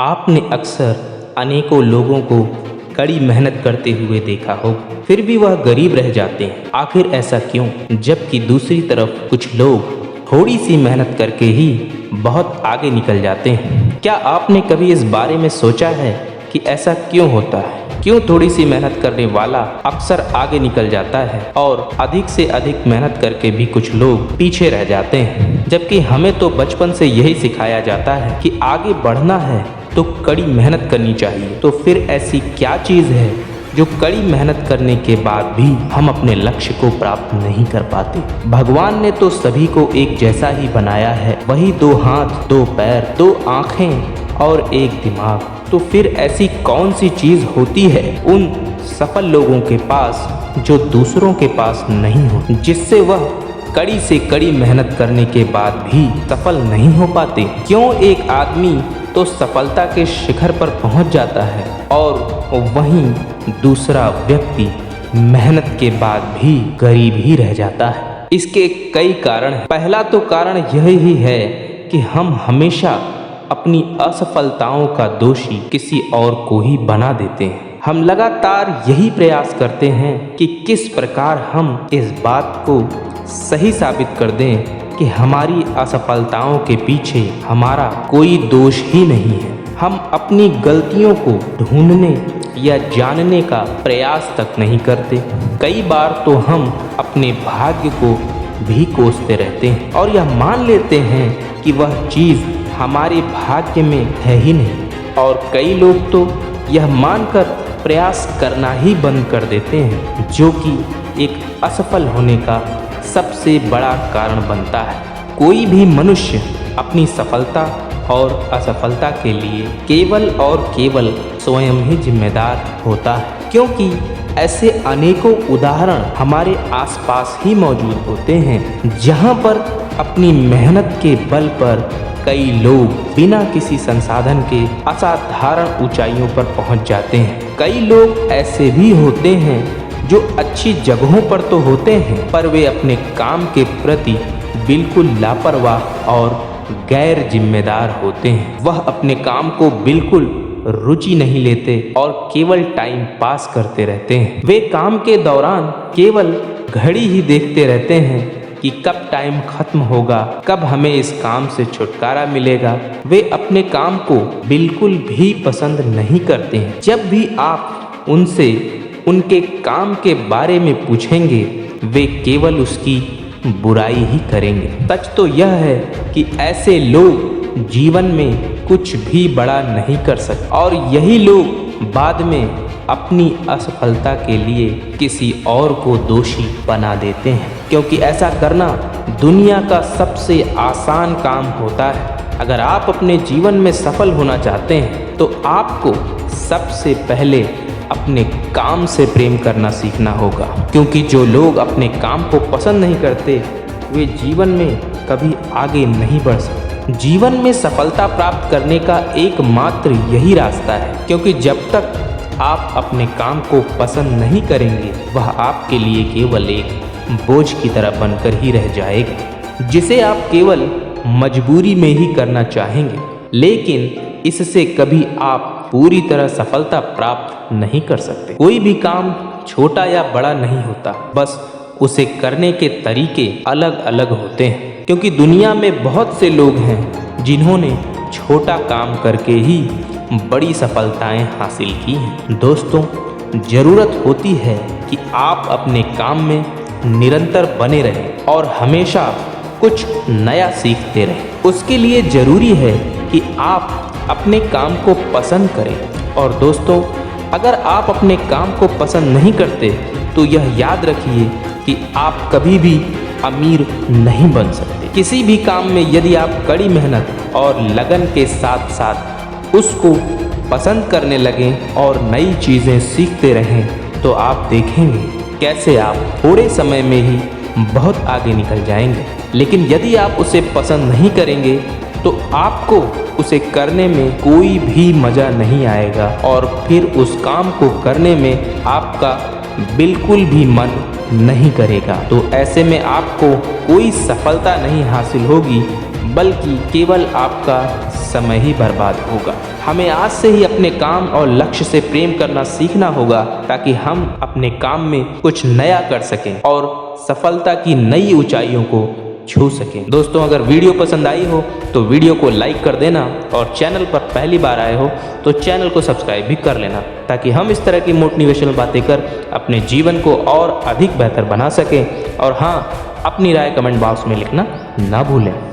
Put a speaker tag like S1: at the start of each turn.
S1: आपने अक्सर अनेकों लोगों को कड़ी मेहनत करते हुए देखा होगा, फिर भी वह गरीब रह जाते हैं। आखिर ऐसा क्यों? जबकि दूसरी तरफ कुछ लोग थोड़ी सी मेहनत करके ही बहुत आगे निकल जाते हैं। क्या आपने कभी इस बारे में सोचा है कि ऐसा क्यों होता है? क्यों थोड़ी सी मेहनत करने वाला अक्सर आगे निकल जाता है और अधिक से अधिक मेहनत करके भी कुछ लोग पीछे रह जाते हैं? जबकि हमें तो बचपन से यही सिखाया जाता है कि आगे बढ़ना है तो कड़ी मेहनत करनी चाहिए। तो फिर ऐसी क्या चीज़ है जो कड़ी मेहनत करने के बाद भी हम अपने लक्ष्य को प्राप्त नहीं कर पाते? भगवान ने तो सभी को एक जैसा ही बनाया है, वही 2 हाथ, 2 पैर, 2 आँखें और 1 दिमाग। तो फिर ऐसी कौन सी चीज़ होती है उन सफल लोगों के पास जो दूसरों के पास नहीं हो, जिससे वह कड़ी से कड़ी मेहनत करने के बाद भी सफल नहीं हो पाते? क्यों एक आदमी तो सफलता के शिखर पर पहुंच जाता है और वहीं दूसरा व्यक्ति मेहनत के बाद भी गरीब ही रह जाता है? इसके कई कारण हैं। पहला तो कारण यही है कि हम हमेशा अपनी असफलताओं का दोषी किसी और को ही बना देते हैं। हम लगातार यही प्रयास करते हैं कि किस प्रकार हम इस बात को सही साबित कर दें कि हमारी असफलताओं के पीछे हमारा कोई दोष ही नहीं है। हम अपनी गलतियों को ढूंढने या जानने का प्रयास तक नहीं करते। कई बार तो हम अपने भाग्य को भी कोसते रहते हैं और यह मान लेते हैं कि वह चीज़ हमारे भाग्य में है ही नहीं। और कई लोग तो यह मानकर प्रयास करना ही बंद कर देते हैं, जो कि एक असफल होने का सबसे बड़ा कारण बनता है। कोई भी मनुष्य अपनी सफलता और असफलता के लिए केवल और केवल स्वयं ही जिम्मेदार होता है, क्योंकि ऐसे अनेकों उदाहरण हमारे आसपास ही मौजूद होते हैं जहां पर अपनी मेहनत के बल पर कई लोग बिना किसी संसाधन के असाधारण ऊंचाइयों पर पहुंच जाते हैं। कई लोग ऐसे भी होते हैं जो अच्छी जगहों पर तो होते हैं, पर वे अपने काम के प्रति बिल्कुल लापरवाह और गैर जिम्मेदार होते हैं। वह अपने काम को बिल्कुल रुचि नहीं लेते और केवल टाइम पास करते रहते हैं। वे काम के दौरान केवल घड़ी ही देखते रहते हैं कि कब टाइम खत्म होगा, कब हमें इस काम से छुटकारा मिलेगा। वे अपने काम को बिल्कुल भी पसंद नहीं करते हैं। जब भी आप उनसे उनके काम के बारे में पूछेंगे, वे केवल उसकी बुराई ही करेंगे। सच तो यह है कि ऐसे लोग जीवन में कुछ भी बड़ा नहीं कर सकते और यही लोग बाद में अपनी असफलता के लिए किसी और को दोषी बना देते हैं, क्योंकि ऐसा करना दुनिया का सबसे आसान काम होता है। अगर आप अपने जीवन में सफल होना चाहते हैं तो आपको सबसे पहले अपने काम से प्रेम करना सीखना होगा, क्योंकि जो लोग अपने काम को पसंद नहीं करते वे जीवन में कभी आगे नहीं बढ़ सकते। जीवन में सफलता प्राप्त करने का एकमात्र यही रास्ता है, क्योंकि जब तक आप अपने काम को पसंद नहीं करेंगे वह आपके लिए केवल एक बोझ की तरह बनकर ही रह जाएगा, जिसे आप केवल मजबूरी में ही करना चाहेंगे, लेकिन इससे कभी आप पूरी तरह सफलता प्राप्त नहीं कर सकते। कोई भी काम छोटा या बड़ा नहीं होता, बस उसे करने के तरीके अलग अलग होते हैं, क्योंकि दुनिया में बहुत से लोग हैं जिन्होंने छोटा काम करके ही बड़ी सफलताएं हासिल की हैं। दोस्तों, ज़रूरत होती है कि आप अपने काम में निरंतर बने रहें और हमेशा कुछ नया सीखते रहें। उसके लिए ज़रूरी है कि आप अपने काम को पसंद करें। और दोस्तों, अगर आप अपने काम को पसंद नहीं करते तो यह याद रखिए कि आप कभी भी अमीर नहीं बन सकते। किसी भी काम में यदि आप कड़ी मेहनत और लगन के साथ साथ उसको पसंद करने लगें और नई चीज़ें सीखते रहें तो आप देखेंगे कैसे आप थोड़े समय में ही बहुत आगे निकल जाएंगे। लेकिन यदि आप उसे पसंद नहीं करेंगे तो आपको उसे करने में कोई भी मज़ा नहीं आएगा और फिर उस काम को करने में आपका बिल्कुल भी मन नहीं करेगा। तो ऐसे में आपको कोई सफलता नहीं हासिल होगी बल्कि केवल आपका समय ही बर्बाद होगा। हमें आज से ही अपने काम और लक्ष्य से प्रेम करना सीखना होगा ताकि हम अपने काम में कुछ नया कर सकें और सफलता की नई ऊंचाइयों को छू सकें। दोस्तों, अगर वीडियो पसंद आई हो तो वीडियो को लाइक कर देना और चैनल पर पहली बार आए हो तो चैनल को सब्सक्राइब भी कर लेना ताकि हम इस तरह की मोटिवेशनल बातें कर अपने जीवन को और अधिक बेहतर बना सकें। और हाँ, अपनी राय कमेंट बॉक्स में लिखना ना भूलें।